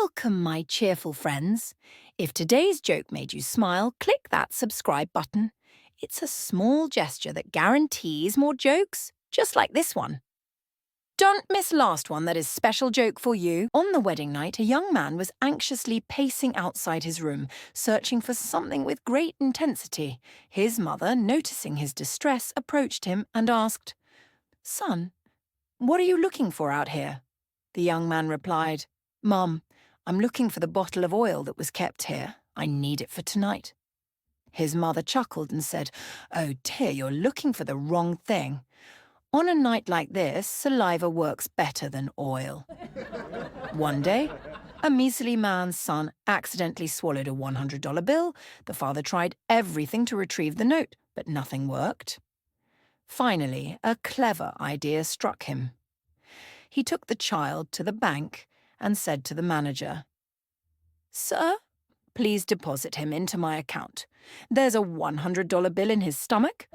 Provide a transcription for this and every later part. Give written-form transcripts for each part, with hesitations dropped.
Welcome, my cheerful friends. If today's joke made you smile, click that subscribe button. It's a small gesture that guarantees more jokes, just like this one. Don't miss last one that is special joke for you. On the wedding night, a young man was anxiously pacing outside his room, searching for something with great intensity. His mother, noticing his distress, approached him and asked, "Son, what are you looking for out here?" The young man replied, "Mum, I'm looking for the bottle of oil that was kept here. I need it for tonight." His mother chuckled and said, "Oh dear, you're looking for the wrong thing. On a night like this, saliva works better than oil." One day, a measly man's son accidentally swallowed a $100 bill. The father tried everything to retrieve the note, but nothing worked. Finally, a clever idea struck him. He took the child to the bank and said to the manager, "Sir, please deposit him into my account. There's a $100 bill in his stomach."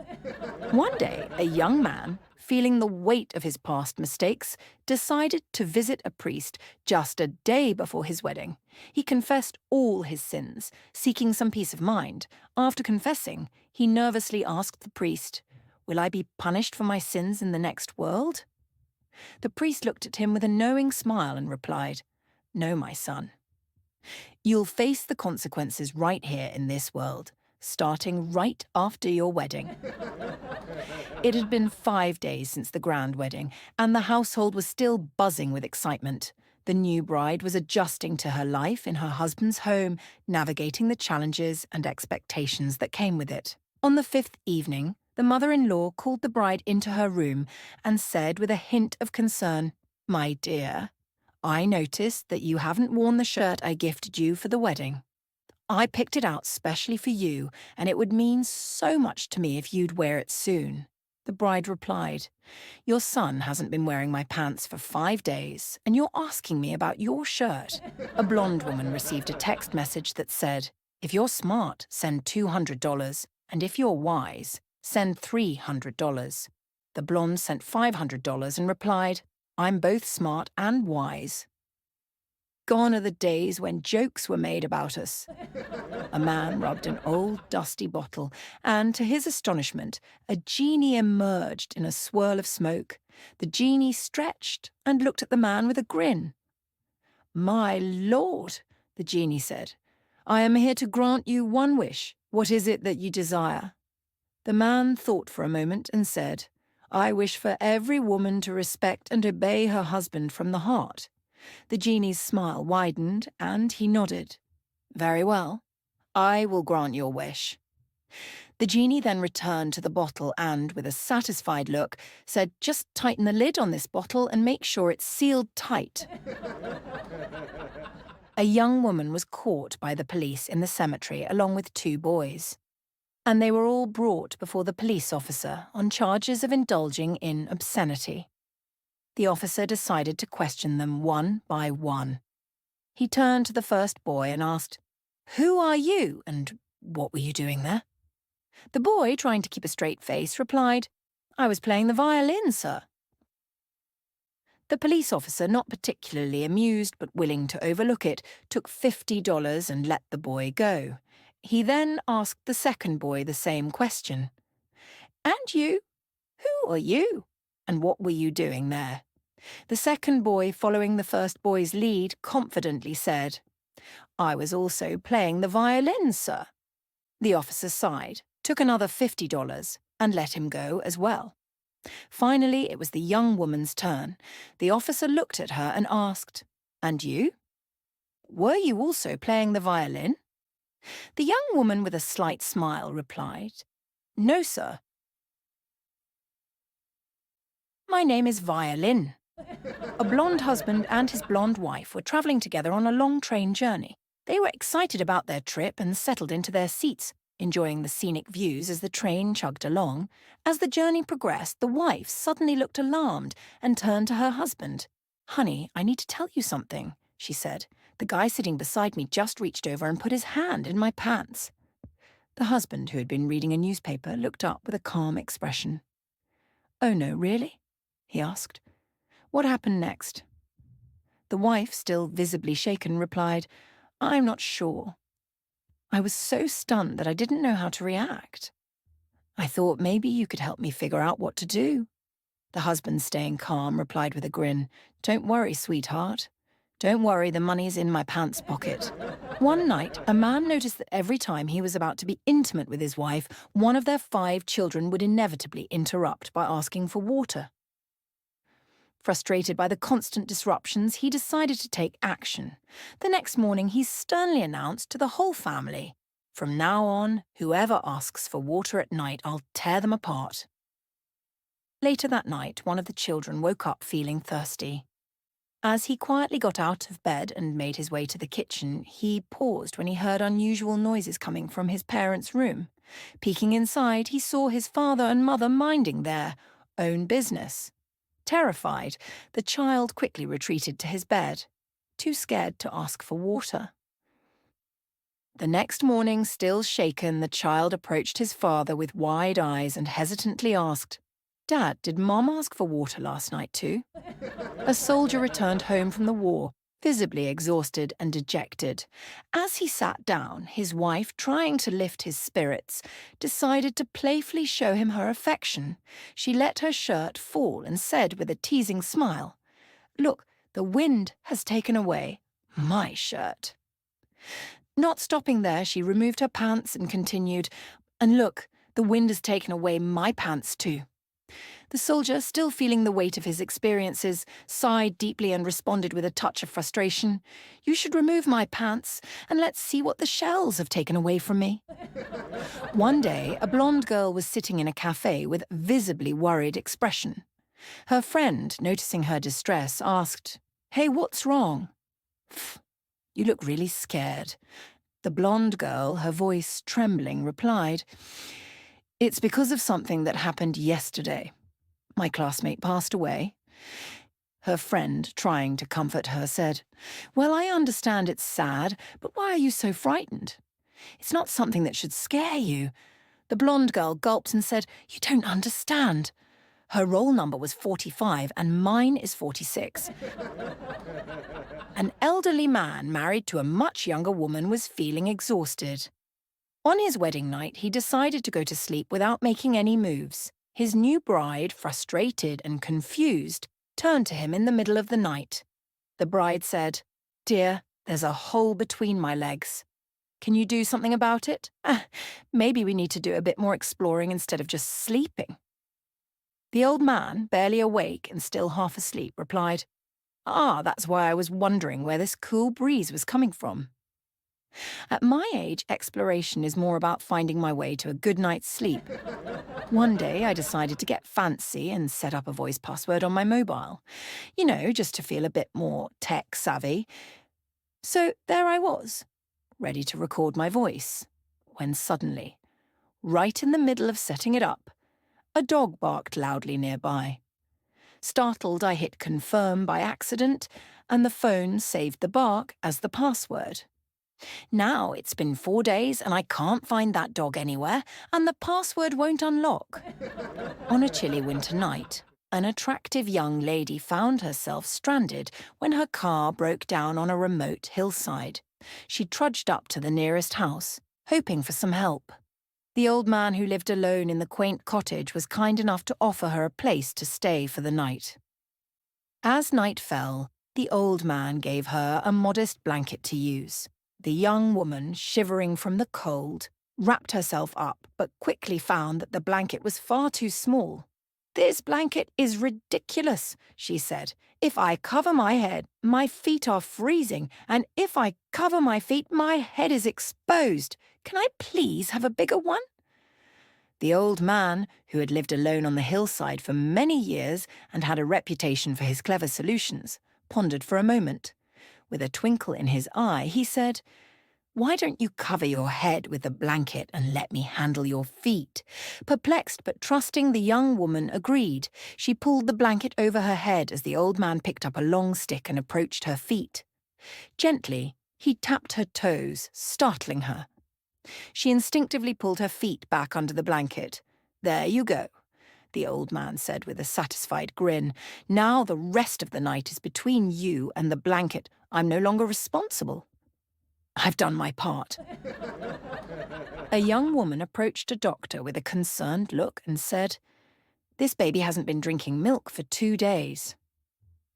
One day, a young man, feeling the weight of his past mistakes, decided to visit a priest just a day before his wedding. He confessed all his sins, seeking some peace of mind. After confessing, he nervously asked the priest, "Will I be punished for my sins in the next world?" The priest looked at him with a knowing smile and replied, "No, my son. You'll face the consequences right here in this world, starting right after your wedding." It had been 5 days since the grand wedding, and the household was still buzzing with excitement. The new bride was adjusting to her life in her husband's home, navigating the challenges and expectations that came with it. On the 5th evening, the mother-in-law called the bride into her room and said with a hint of concern, "My dear, I noticed that you haven't worn the shirt I gifted you for the wedding. I picked it out specially for you, and it would mean so much to me if you'd wear it soon." The bride replied, "Your son hasn't been wearing my pants for 5 days, and you're asking me about your shirt." A blonde woman received a text message that said, "If you're smart, send $200, and if you're wise, send $300. The blonde sent $500 and replied, "I'm both smart and wise." Gone are the days when jokes were made about us. A man rubbed an old dusty bottle, and to his astonishment, a genie emerged in a swirl of smoke. The genie stretched and looked at the man with a grin. "My lord," the genie said, "I am here to grant you one wish. What is it that you desire?" The man thought for a moment and said, "I wish for every woman to respect and obey her husband from the heart." The genie's smile widened, and he nodded. "Very well. I will grant your wish." The genie then returned to the bottle and, with a satisfied look, said, "Just tighten the lid on this bottle and make sure it's sealed tight." A young woman was caught by the police in the cemetery along with 2 boys, and they were all brought before the police officer on charges of indulging in obscenity. The officer decided to question them one by one. He turned to the first boy and asked, "Who are you, and what were you doing there?" The boy, trying to keep a straight face, replied, "I was playing the violin, sir." The police officer, not particularly amused but willing to overlook it, took $50 and let the boy go. He then asked the second boy the same question. "And you? Who are you? And what were you doing there?" The second boy, following the first boy's lead, confidently said, "I was also playing the violin, sir." The officer sighed, took another $50, and let him go as well. Finally, it was the young woman's turn. The officer looked at her and asked, "And you? Were you also playing the violin?" The young woman, with a slight smile, replied, "No, sir. My name is Violin." A blonde husband and his blonde wife were travelling together on a long train journey. They were excited about their trip and settled into their seats, enjoying the scenic views as the train chugged along. As the journey progressed, the wife suddenly looked alarmed and turned to her husband. "Honey, I need to tell you something," she said. "The guy sitting beside me just reached over and put his hand in my pants." The husband, who had been reading a newspaper, looked up with a calm expression. "Oh no, really?" he asked. "What happened next?" The wife, still visibly shaken, replied, "I'm not sure." I was so stunned that I didn't know how to react. I thought maybe you could help me figure out what to do. The husband, staying calm, replied with a grin, "Don't worry, sweetheart. Don't worry, the money's in my pants pocket." One night, a man noticed that every time he was about to be intimate with his wife, one of their 5 children would inevitably interrupt by asking for water. Frustrated by the constant disruptions, he decided to take action. The next morning, he sternly announced to the whole family, "From now on, whoever asks for water at night, I'll tear them apart." Later that night, one of the children woke up feeling thirsty. As he quietly got out of bed and made his way to the kitchen, he paused when he heard unusual noises coming from his parents' room. Peeking inside, he saw his father and mother minding their own business. Terrified, the child quickly retreated to his bed, too scared to ask for water. The next morning, still shaken, the child approached his father with wide eyes and hesitantly asked, "Dad, did Mom ask for water last night too?" A soldier returned home from the war, visibly exhausted and dejected. As he sat down, his wife, trying to lift his spirits, decided to playfully show him her affection. She let her shirt fall and said with a teasing smile, "Look, the wind has taken away my shirt." Not stopping there, she removed her pants and continued, "And look, the wind has taken away my pants too." The soldier, still feeling the weight of his experiences, sighed deeply and responded with a touch of frustration, "You should remove my pants and let's see what the shells have taken away from me." One day, a blonde girl was sitting in a cafe with a visibly worried expression. Her friend, noticing her distress, asked, "Hey, what's wrong?" "Pff, you look really scared." The blonde girl, her voice trembling, replied, "It's because of something that happened yesterday. My classmate passed away." Her friend, trying to comfort her, said, "Well, I understand it's sad, but why are you so frightened? It's not something that should scare you." The blonde girl gulped and said, "You don't understand. Her roll number was 45 and mine is 46. An elderly man married to a much younger woman was feeling exhausted. On his wedding night, he decided to go to sleep without making any moves. His new bride, frustrated and confused, turned to him in the middle of the night. The bride said, "Dear, there's a hole between my legs. Can you do something about it? Maybe we need to do a bit more exploring instead of just sleeping." The old man, barely awake and still half asleep, replied, "That's why I was wondering where this cool breeze was coming from." At my age, exploration is more about finding my way to a good night's sleep. One day, I decided to get fancy and set up a voice password on my mobile. Just to feel a bit more tech-savvy. So there I was, ready to record my voice, when suddenly, right in the middle of setting it up, a dog barked loudly nearby. Startled, I hit confirm by accident, and the phone saved the bark as the password. Now it's been 4 days and I can't find that dog anywhere, and the password won't unlock. On a chilly winter night, an attractive young lady found herself stranded when her car broke down on a remote hillside. She trudged up to the nearest house, hoping for some help. The old man who lived alone in the quaint cottage was kind enough to offer her a place to stay for the night. As night fell, the old man gave her a modest blanket to use. The young woman, shivering from the cold, wrapped herself up but quickly found that the blanket was far too small. "This blanket is ridiculous," she said. "If I cover my head, my feet are freezing, and if I cover my feet, my head is exposed. Can I please have a bigger one?" The old man, who had lived alone on the hillside for many years and had a reputation for his clever solutions, pondered for a moment. With a twinkle in his eye, he said, "Why don't you cover your head with the blanket and let me handle your feet?" Perplexed but trusting, the young woman agreed. She pulled the blanket over her head as the old man picked up a long stick and approached her feet. Gently, he tapped her toes, startling her. She instinctively pulled her feet back under the blanket. "There you go. the old man said with a satisfied grin. "Now the rest of the night is between you and the blanket. I'm no longer responsible. I've done my part." A young woman approached a doctor with a concerned look and said, "This baby hasn't been drinking milk for 2 days."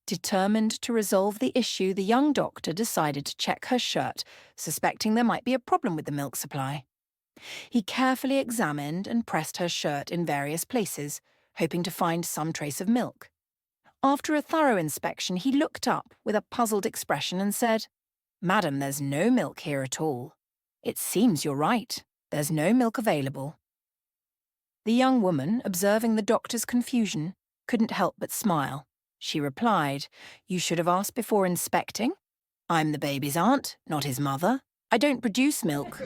Determined to resolve the issue, the young doctor decided to check her shirt, suspecting there might be a problem with the milk supply. He carefully examined and pressed her shirt in various places, hoping to find some trace of milk. After a thorough inspection, he looked up with a puzzled expression and said, "Madam, there's no milk here at all. It seems you're right. There's no milk available." The young woman, observing the doctor's confusion, couldn't help but smile. She replied, "You should have asked before inspecting. I'm the baby's aunt, not his mother. I don't produce milk."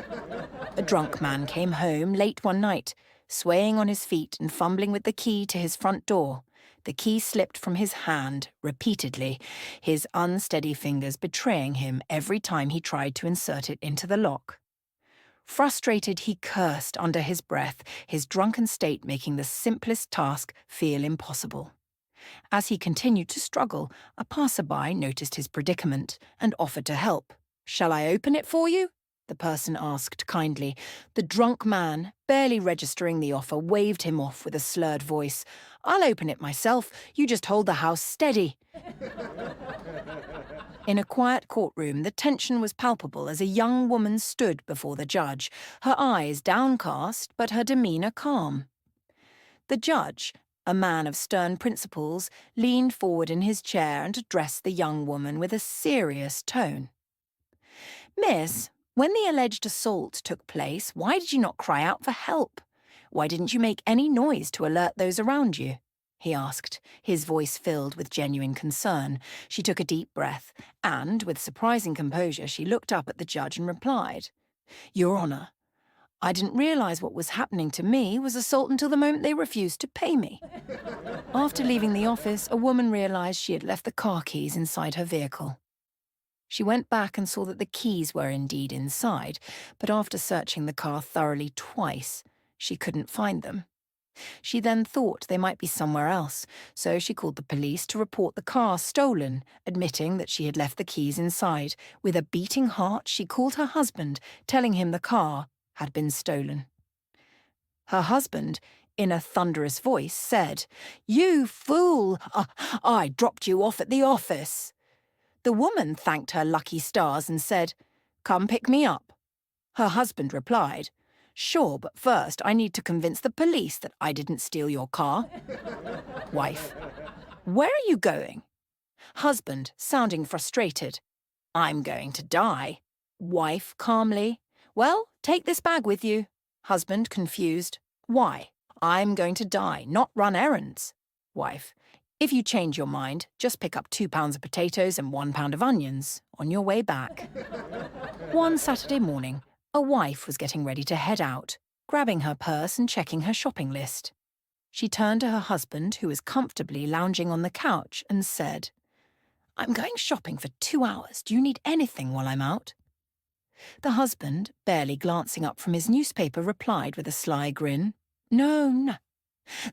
A drunk man came home late one night, swaying on his feet and fumbling with the key to his front door. The key slipped from his hand repeatedly, his unsteady fingers betraying him every time he tried to insert it into the lock. Frustrated, he cursed under his breath, his drunken state making the simplest task feel impossible. As he continued to struggle, a passerby noticed his predicament and offered to help. "Shall I open it for you?" the person asked kindly. The drunk man, barely registering the offer, waved him off with a slurred voice. "I'll open it myself. You just hold the house steady." In a quiet courtroom, the tension was palpable as a young woman stood before the judge, her eyes downcast but her demeanour calm. The judge, a man of stern principles, leaned forward in his chair and addressed the young woman with a serious tone. "Miss, when the alleged assault took place, why did you not cry out for help? Why didn't you make any noise to alert those around you?" he asked, his voice filled with genuine concern. She took a deep breath and, with surprising composure, she looked up at the judge and replied, "Your Honour, I didn't realise what was happening to me was assault until the moment they refused to pay me." After leaving the office, a woman realised she had left the car keys inside her vehicle. She went back and saw that the keys were indeed inside, but after searching the car thoroughly twice, she couldn't find them. She then thought they might be somewhere else, so she called the police to report the car stolen, admitting that she had left the keys inside. With a beating heart, she called her husband, telling him the car had been stolen. Her husband, in a thunderous voice, said, "You fool! I dropped you off at the office." The woman thanked her lucky stars and said, "Come pick me up." Her husband replied, "Sure, but first I need to convince the police that I didn't steal your car." Wife, "Where are you going?" Husband, sounding frustrated, "I'm going to die." Wife, calmly, "Well, take this bag with you." Husband, confused, "Why? I'm going to die, not run errands." Wife, "If you change your mind, just pick up 2 pounds of potatoes and 1 pound of onions on your way back." One Saturday morning, a wife was getting ready to head out, grabbing her purse and checking her shopping list. She turned to her husband, who was comfortably lounging on the couch, and said, "I'm going shopping for 2 hours. Do you need anything while I'm out?" The husband, barely glancing up from his newspaper, replied with a sly grin, No,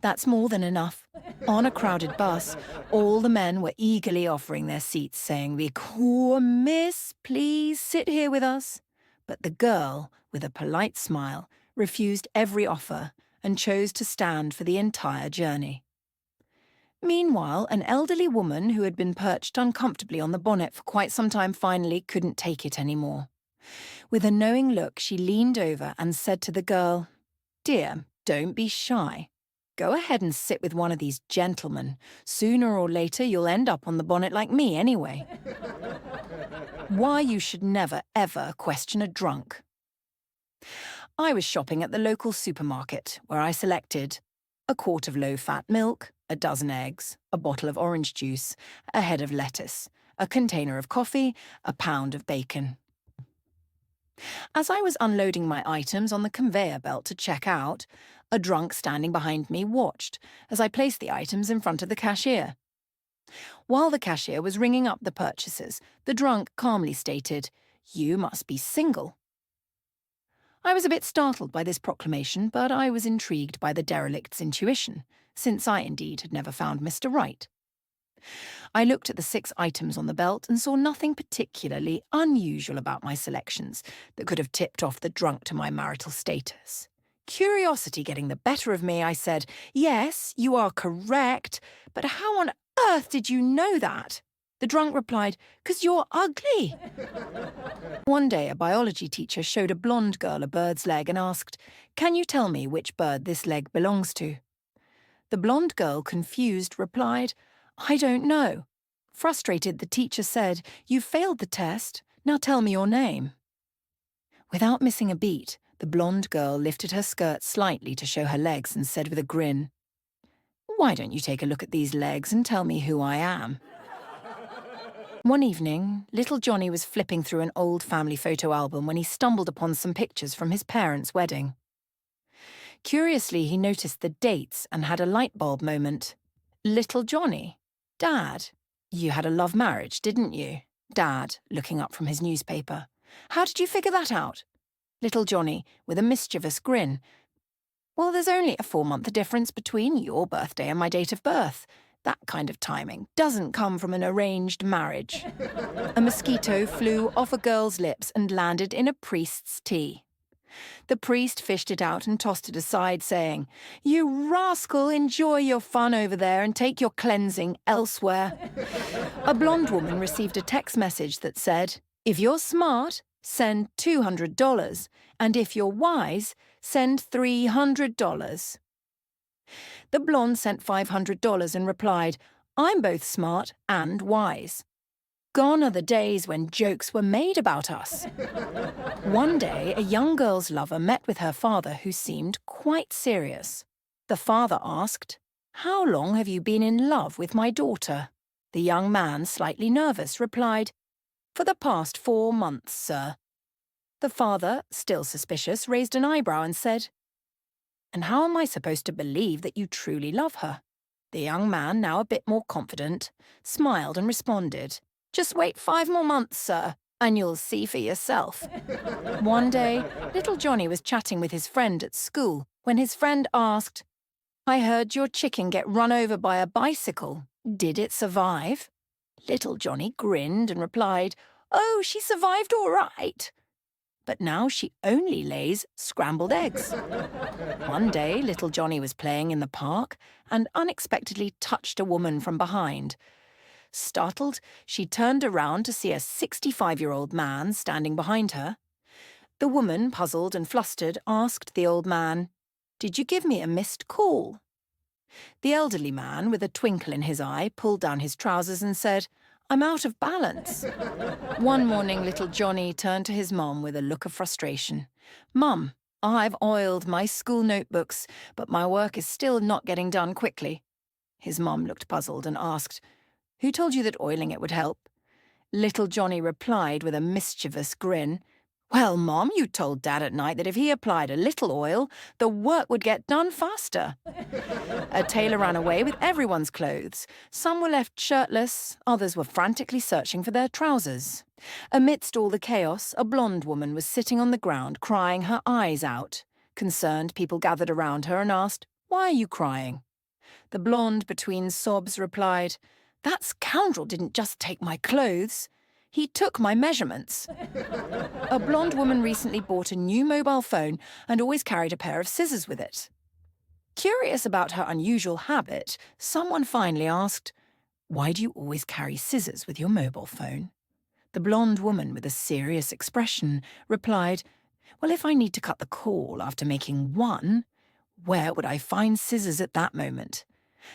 that's more than enough." On a crowded bus, all the men were eagerly offering their seats, saying, "Poor miss, please sit here with us." But the girl, with a polite smile, refused every offer and chose to stand for the entire journey. Meanwhile, an elderly woman who had been perched uncomfortably on the bonnet for quite some time finally couldn't take it anymore. With a knowing look, she leaned over and said to the girl, "Dear, don't be shy. Go ahead and sit with one of these gentlemen. Sooner or later, you'll end up on the bonnet like me anyway." Why you should never, ever question a drunk. I was shopping at the local supermarket, where I selected a quart of low-fat milk, a dozen eggs, a bottle of orange juice, a head of lettuce, a container of coffee, a pound of bacon. As I was unloading my items on the conveyor belt to check out, a drunk standing behind me watched as I placed the items in front of the cashier. While the cashier was ringing up the purchases, the drunk calmly stated, "You must be single." I was a bit startled by this proclamation, but I was intrigued by the derelict's intuition, since I indeed had never found Mr. Right. I looked at the 6 items on the belt and saw nothing particularly unusual about my selections that could have tipped off the drunk to my marital status. Curiosity getting the better of me, I said, "Yes, you are correct, but how on earth did you know that?" The drunk replied, "'Cause you're ugly." One day, a biology teacher showed a blonde girl a bird's leg and asked, "Can you tell me which bird this leg belongs to?" The blonde girl, confused, replied, "I don't know." Frustrated, the teacher said, "You failed the test. Now tell me your name." Without missing a beat, the blonde girl lifted her skirt slightly to show her legs and said with a grin, "Why don't you take a look at these legs and tell me who I am?" One evening, little Johnny was flipping through an old family photo album when he stumbled upon some pictures from his parents' wedding. Curiously, he noticed the dates and had a light bulb moment. "Little Johnny, Dad, you had a love marriage, didn't you?" Dad, looking up from his newspaper. "How did you figure that out?" Little Johnny, with a mischievous grin. "Well, there's only a 4-month difference between your birthday and my date of birth. That kind of timing doesn't come from an arranged marriage." A mosquito flew off a girl's lips and landed in a priest's tea. The priest fished it out and tossed it aside, saying, "You rascal, enjoy your fun over there and take your cleansing elsewhere." A blonde woman received a text message that said, "If you're smart, send $200, and if you're wise, send $300. The blonde sent $500 and replied, "I'm both smart and wise." Gone are the days when jokes were made about us. One day, a young girl's lover met with her father, who seemed quite serious. The father asked, "How long have you been in love with my daughter?" The young man, slightly nervous, replied, "For the past 4 months, sir." The father, still suspicious, raised an eyebrow and said, "And how am I supposed to believe that you truly love her?" The young man, now a bit more confident, smiled and responded, "Just wait 5 more months, sir, and you'll see for yourself." One day, little Johnny was chatting with his friend at school when his friend asked, "I heard your chicken get run over by a bicycle. Did it survive?" Little Johnny grinned and replied, "Oh, she survived all right. But now she only lays scrambled eggs." One day, little Johnny was playing in the park and unexpectedly touched a woman from behind. Startled, she turned around to see a 65-year-old man standing behind her. The woman, puzzled and flustered, asked the old man, "Did you give me a missed call?" The elderly man, with a twinkle in his eye, pulled down his trousers and said, "I'm out of balance." One morning, little Johnny turned to his mum with a look of frustration. "Mum, I've oiled my school notebooks, but my work is still not getting done quickly." His mum looked puzzled and asked, "Who told you that oiling it would help?" Little Johnny replied with a mischievous grin, "Well, Mom, you told Dad at night that if he applied a little oil, the work would get done faster." A tailor ran away with everyone's clothes. Some were left shirtless, others were frantically searching for their trousers. Amidst all the chaos, a blonde woman was sitting on the ground crying her eyes out. Concerned people gathered around her and asked, "Why are you crying?" The blonde, between sobs, replied, "That scoundrel didn't just take my clothes. He took my measurements." A blonde woman recently bought a new mobile phone and always carried a pair of scissors with it. Curious about her unusual habit, someone finally asked, "Why do you always carry scissors with your mobile phone?" The blonde woman, with a serious expression, replied, "Well, if I need to cut the call after making one, where would I find scissors at that moment?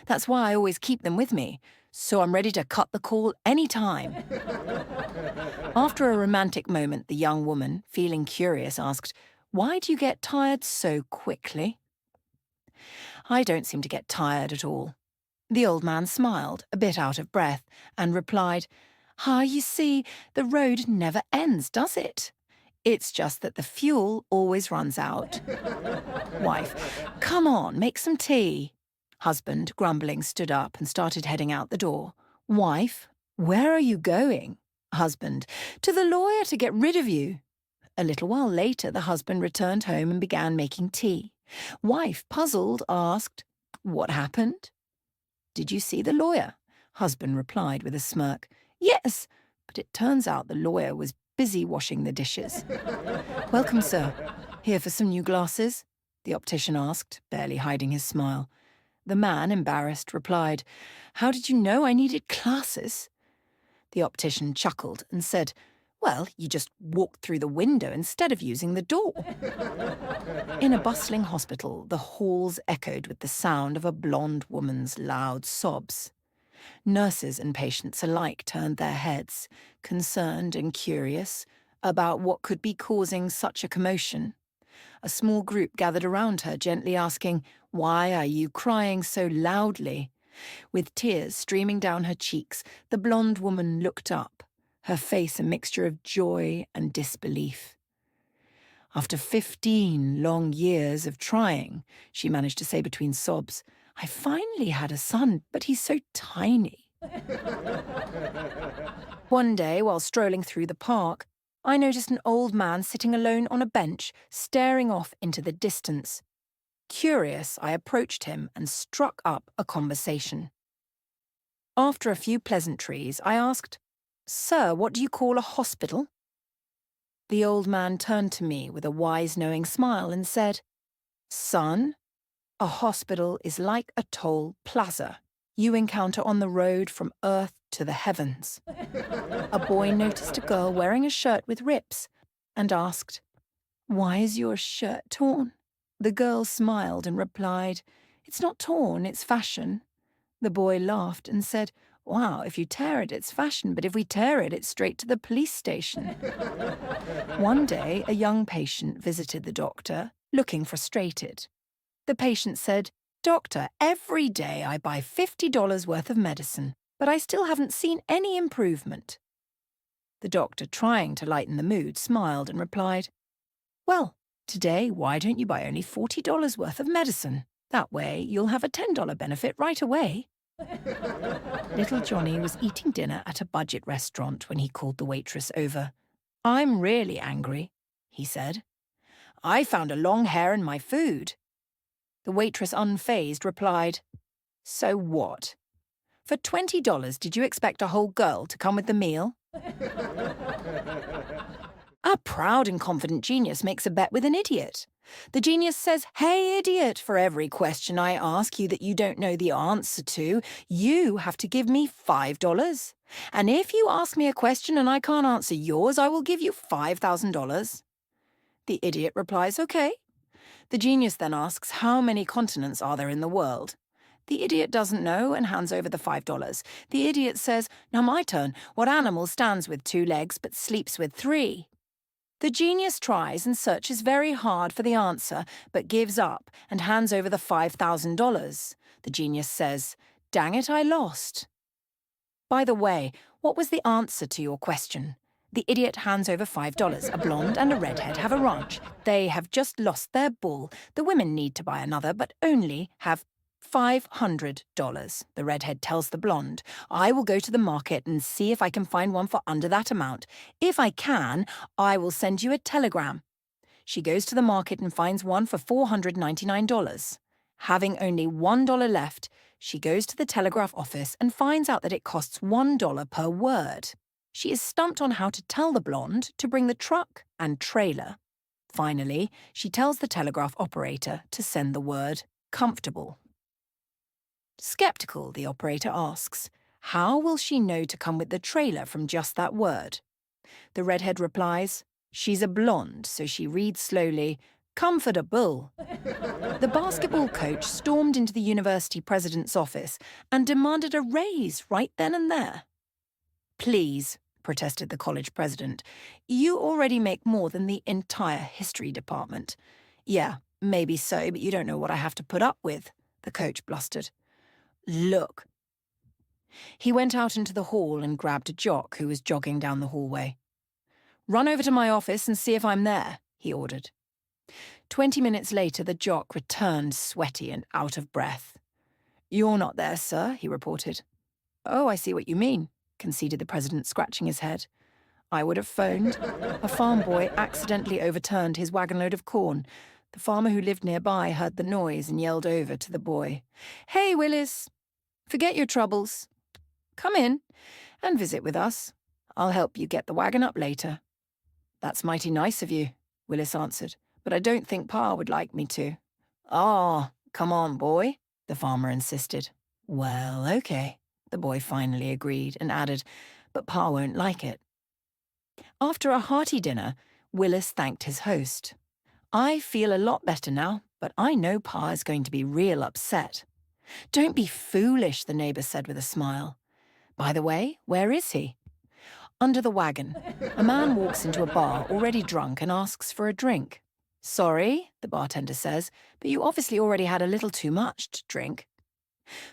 That's why I always keep them with me, so I'm ready to cut the call any time." After a romantic moment, the young woman, feeling curious, asked, "Why do you get tired so quickly?" "I don't seem to get tired at all." The old man smiled, a bit out of breath, and replied, You see, the road never ends, does it? It's just that the fuel always runs out." Wife, "Come on, make some tea." Husband, grumbling, stood up and started heading out the door. Wife, "Where are you going?" Husband, "To the lawyer to get rid of you." A little while later, the husband returned home and began making tea. Wife, puzzled, asked, "What happened?" "Did you see the lawyer?" Husband replied with a smirk. "Yes, but it turns out the lawyer was busy washing the dishes." "Welcome, sir. Here for some new glasses?" the optician asked, barely hiding his smile. The man, embarrassed, replied, "How did you know I needed glasses?" The optician chuckled and said, "Well, you just walked through the window instead of using the door." In a bustling hospital, the halls echoed with the sound of a blonde woman's loud sobs. Nurses and patients alike turned their heads, concerned and curious, about what could be causing such a commotion. A small group gathered around her, gently asking, "Why are you crying so loudly?" With tears streaming down her cheeks, the blonde woman looked up, her face a mixture of joy and disbelief. "After 15 long years of trying," she managed to say between sobs, "I finally had a son, but he's so tiny." One day, while strolling through the park, I noticed an old man sitting alone on a bench, staring off into the distance. Curious, I approached him and struck up a conversation. After a few pleasantries, I asked, "Sir, what do you call a hospital?" The old man turned to me with a wise, knowing smile and said, "Son, a hospital is like a toll plaza you encounter on the road from earth to the heavens." A boy noticed a girl wearing a shirt with rips and asked, "Why is your shirt torn?" The girl smiled and replied, "It's not torn, it's fashion." The boy laughed and said, "Wow, if you tear it, it's fashion, but if we tear it, it's straight to the police station." One day, a young patient visited the doctor, looking frustrated. The patient said, "Doctor, every day I buy $50 worth of medicine, but I still haven't seen any improvement." The doctor, trying to lighten the mood, smiled and replied, "Well, today, why don't you buy only $40 worth of medicine? That way, you'll have a $10 benefit right away." Little Johnny was eating dinner at a budget restaurant when he called the waitress over. "I'm really angry," he said. "I found a long hair in my food." The waitress, unfazed, replied, "So what? For $20, did you expect a whole girl to come with the meal?" A proud and confident genius makes a bet with an idiot. The genius says, "Hey, idiot, for every question I ask you that you don't know the answer to, you have to give me $5. And if you ask me a question and I can't answer yours, I will give you $5,000. The idiot replies, "Okay." The genius then asks, "How many continents are there in the world?" The idiot doesn't know and hands over the $5. The idiot says, "Now my turn. What animal stands with 2 legs but sleeps with 3? The genius tries and searches very hard for the answer, but gives up and hands over the $5,000. The genius says, "Dang it, I lost." By the way, what was the answer to your question? The idiot hands over $5. A blonde and a redhead have a ranch. They have just lost their bull. The women need to buy another, but only have $500. The redhead tells the blonde, "I will go to the market and see if I can find one for under that amount. If I can, I will send you a telegram." She goes to the market and finds one for $499. Having only $1 left, she goes to the telegraph office and finds out that it costs $1 per word. She is stumped on how to tell the blonde to bring the truck and trailer. Finally, she tells the telegraph operator to send the word "comfortable." Skeptical, the operator asks, "How will she know to come with the trailer from just that word?" The redhead replies, "She's a blonde, so she reads slowly, 'comfortable.'" The basketball coach stormed into the university president's office and demanded a raise right then and there. "Please," protested the college president, "you already make more than the entire history department." "Yeah, maybe so, but you don't know what I have to put up with," the coach blustered. "Look." He went out into the hall and grabbed a jock who was jogging down the hallway. "Run over to my office and see if I'm there," he ordered. 20 minutes later, the jock returned sweaty and out of breath. "You're not there, sir," he reported. "Oh, I see what you mean," conceded the president, scratching his head. I would have phoned. A farm boy accidentally overturned his wagon load of corn. The farmer who lived nearby heard the noise and yelled over to the boy. "Hey, Willis, forget your troubles. Come in and visit with us. I'll help you get the wagon up later." "That's mighty nice of you," Willis answered, "but I don't think Pa would like me to." "Oh, come on, boy," the farmer insisted. "Well, okay," the boy finally agreed and added, "but Pa won't like it." After a hearty dinner, Willis thanked his host. "I feel a lot better now, but I know Pa is going to be real upset." "Don't be foolish," the neighbour said with a smile. "By the way, where is he?" "Under the wagon." A man walks into a bar already drunk and asks for a drink. "Sorry," the bartender says, "but you obviously already had a little too much to drink."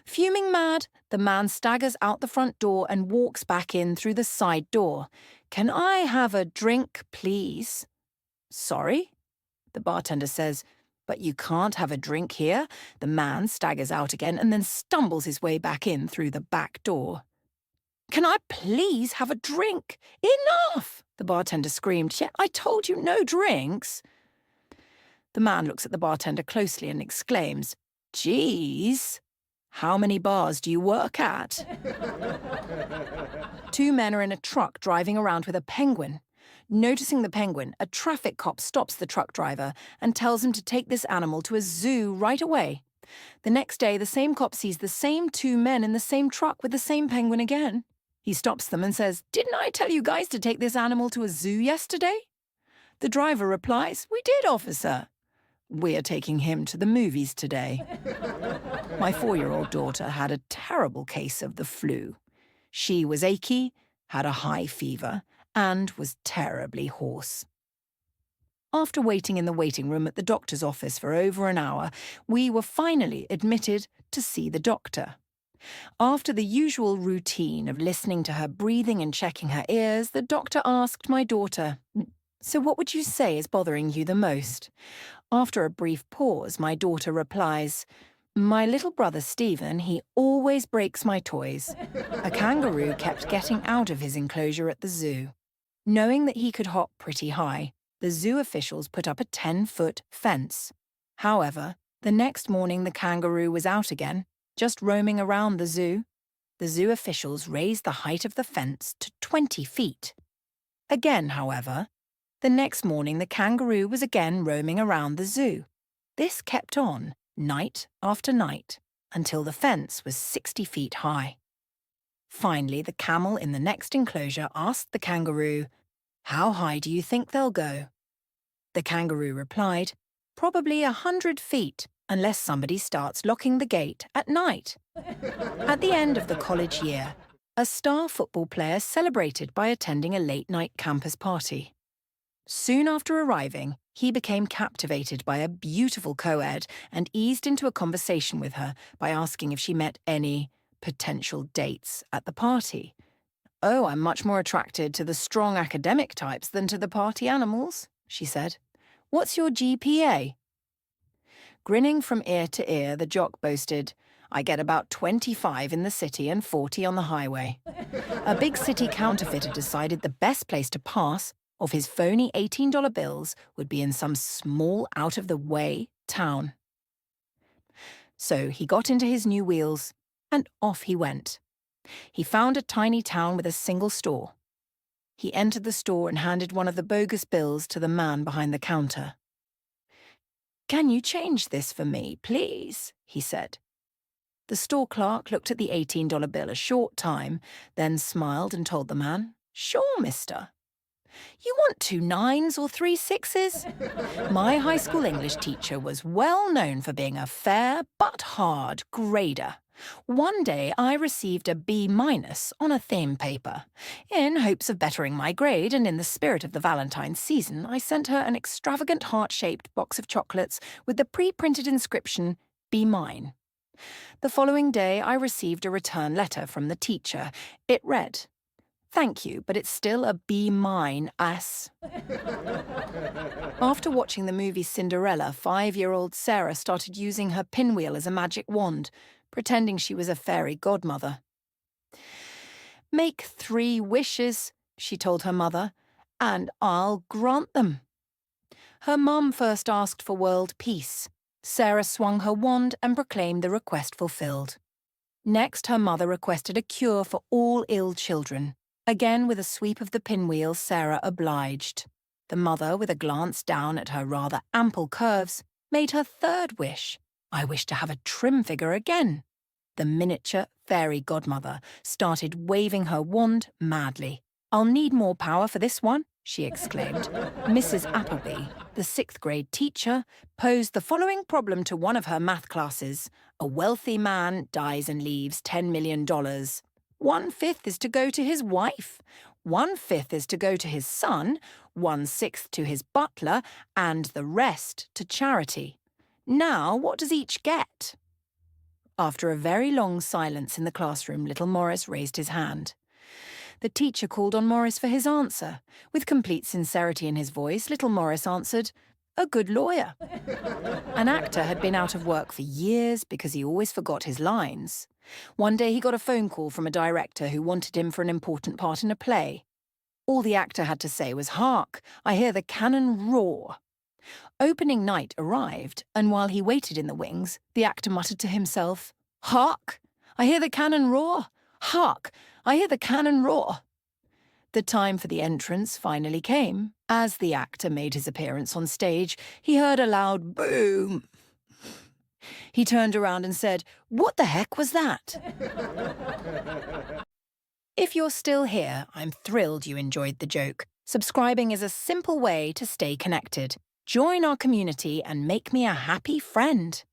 Fuming mad, the man staggers out the front door and walks back in through the side door. "Can I have a drink, please?" "Sorry," the bartender says, "but you can't have a drink here." The man staggers out again and then stumbles his way back in through the back door. "Can I please have a drink?" "Enough!" the bartender screamed. "Yeah, I told you no drinks." The man looks at the bartender closely and exclaims, "Geez, how many bars do you work at?" Two men are in a truck driving around with a penguin. Noticing the penguin, a traffic cop stops the truck driver and tells him to take this animal to a zoo right away. The next day, the same cop sees the same two men in the same truck with the same penguin again. He stops them and says, "Didn't I tell you guys to take this animal to a zoo yesterday?" The driver replies, "We did, officer." "We're taking him to the movies today." My 4-year-old daughter had a terrible case of the flu. She was achy, had a high fever, and was terribly hoarse. After waiting in the waiting room at the doctor's office for over an hour, we were finally admitted to see the doctor. After the usual routine of listening to her breathing and checking her ears, the doctor asked my daughter, "So what would you say is bothering you the most?" After a brief pause, my daughter replies, "My little brother Stephen, he always breaks my toys. A kangaroo kept getting out of his enclosure at the zoo. Knowing that he could hop pretty high, the zoo officials put up a 10-foot fence. However, the next morning the kangaroo was out again, just roaming around the zoo. The zoo officials raised the height of the fence to 20 feet. Again, however, the next morning the kangaroo was again roaming around the zoo. This kept on, night after night, until the fence was 60 feet high. Finally, the camel in the next enclosure asked the kangaroo, 'How high do you think they'll go?' The kangaroo replied, 'Probably 100 feet, unless somebody starts locking the gate at night.' At the end of the college year, a star football player celebrated by attending a late-night campus party. Soon after arriving, he became captivated by a beautiful co-ed and eased into a conversation with her by asking if she met any potential dates at the party. "Oh, I'm much more attracted to the strong academic types than to the party animals," she said. "What's your GPA?" Grinning from ear to ear, the jock boasted, "I get about 25 in the city and 40 on the highway." A big city counterfeiter decided the best place to pass of his phony $18 bills would be in some small out-of-the-way town. So he got into his new wheels, and off he went. He found a tiny town with a single store. He entered the store and handed one of the bogus bills to the man behind the counter. "Can you change this for me, please?" he said. The store clerk looked at the $18 bill a short time, then smiled and told the man, "Sure, mister. You want 2 9s or 3 6s? My high school English teacher was well known for being a fair but hard grader. One day I received a B- on a theme paper. In hopes of bettering my grade and in the spirit of the Valentine's season, I sent her an extravagant heart-shaped box of chocolates with the pre-printed inscription, 'Be mine.' The following day I received a return letter from the teacher. It read, 'Thank you, but it's still a B mine, ass.'" After watching the movie Cinderella, 5-year-old Sarah started using her pinwheel as a magic wand, pretending she was a fairy godmother. "Make 3 wishes, she told her mother, "and I'll grant them." Her mum first asked for world peace. Sarah swung her wand and proclaimed the request fulfilled. Next, her mother requested a cure for all ill children. Again, with a sweep of the pinwheel, Sarah obliged. The mother, with a glance down at her rather ample curves, made her third wish. "I wish to have a trim figure again." The miniature fairy godmother started waving her wand madly. "I'll need more power for this one," she exclaimed. Mrs. Appleby, the 6th grade teacher, posed the following problem to one of her math classes. A wealthy man dies and leaves $10 million. 1/5 is to go to his wife, 1/5 is to go to his son, 1/6 to his butler, and the rest to charity. Now, what does each get? After a very long silence in the classroom, little Morris raised his hand. The teacher called on Morris for his answer. With complete sincerity in his voice, little Morris answered, "A good lawyer." An actor had been out of work for years because he always forgot his lines. One day he got a phone call from a director who wanted him for an important part in a play. All the actor had to say was, "Hark, I hear the cannon roar." Opening night arrived, and while he waited in the wings, the actor muttered to himself, "Hark, I hear the cannon roar. Hark, I hear the cannon roar." The time for the entrance finally came. As the actor made his appearance on stage, he heard a loud boom. He turned around and said, "What the heck was that?" If you're still here, I'm thrilled you enjoyed the joke. Subscribing is a simple way to stay connected. Join our community and make me a happy friend.